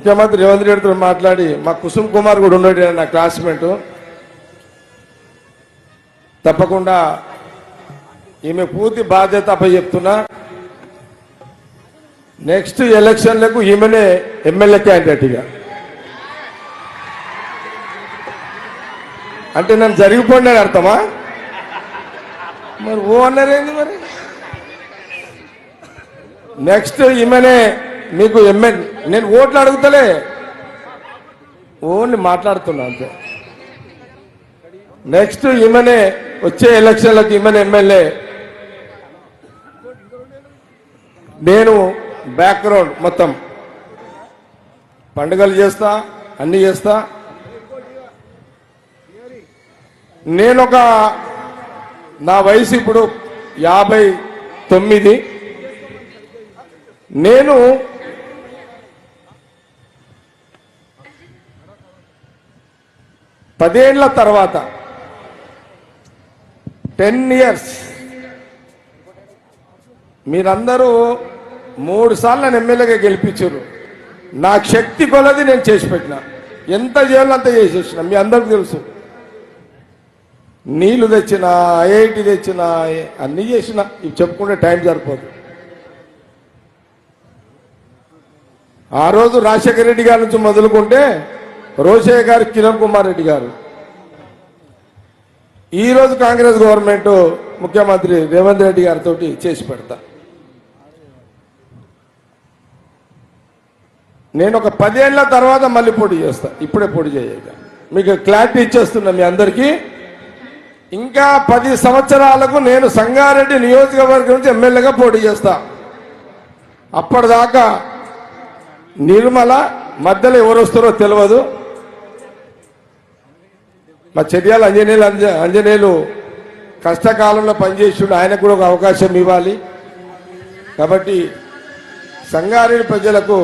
ముఖ్యమంత్రి రేవంత్ రెడ్డితో మాట్లాడి మా కుసుమ్ కుమార్ కూడా ఉన్నాడు నా క్లాస్మేట్, తప్పకుండా ఈమె పూర్తి బాధ్యత అప్పచెప్తున్నా. నెక్స్ట్ ఎలక్షన్లకు ఈమెనే ఎమ్మెల్యే క్యాండిడేట్గా. అంటే నన్ను జరిగిపోయినా అర్థమా? మరి ఓ అన్నారేంది మరి? నెక్స్ట్ ఈమెనే మీకు ఎమ్మెల్యే. నేను ఓట్లు అడుగుతలే, ఓన్లీ మాట్లాడుతున్నా అంతే. నెక్స్ట్ ఈమెనే వచ్చే ఎలక్షన్లకు ఈమెనే ఎమ్మెల్యే. నేను బ్యాక్గ్రౌండ్ మొత్తం పండుగలు చేస్తా, అన్ని చేస్తా. నేనొక నా వయసు ఇప్పుడు 59. నేను 10 ఏళ్ల తర్వాత 10 ఇయర్స్ మీరందరూ 3 సార్లు నన్ను ఎమ్మెల్యేగా గెలిపించారు. నాకు శక్తి కొలది నేను చేసి పెట్టిన, ఎంత చేయాలో అంత చేసేసిన. మీ అందరికి తెలుసు. నీళ్లు తెచ్చిన, ఐఐటి తెచ్చిన, అన్నీ చేసిన. ఇవి చెప్పుకుంటే టైం సరిపోదు. ఆ రోజు రాజశేఖర రెడ్డి గారి నుంచి మొదలుకుంటే రోషయ్య గారు, కిరణ్ కుమార్ రెడ్డి గారు, ఈరోజు కాంగ్రెస్ గవర్నమెంట్ ముఖ్యమంత్రి రేవంత్ రెడ్డి గారితో చేసి పెడతా. నేను ఒక 10 ఏళ్ల తర్వాత మళ్ళీ పోటీ చేస్తా, ఇప్పుడే పోటీ చేయక. మీకు క్లారిటీ ఇచ్చేస్తున్నా మీ అందరికీ. ఇంకా 10 సంవత్సరాలకు నేను సంగారెడ్డి నియోజకవర్గం నుంచి ఎమ్మెల్యేగా పోటీ చేస్తా. అప్పటిదాకా నిర్మల మధ్యలో ఎవరు వస్తారో తెలియదు. మా చర్యాల అంజనేయులు కష్టకాలంలో పనిచేసి ఆయనకు కూడా ఒక అవకాశం ఇవ్వాలి. కాబట్టి సంగారెడ్డి ప్రజలకు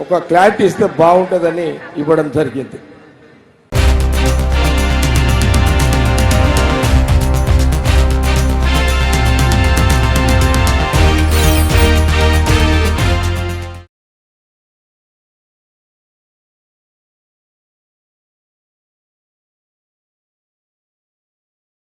ఒక క్లారిటీ ఇస్తే బాగుంటుందని ఇవ్వడం జరిగింది.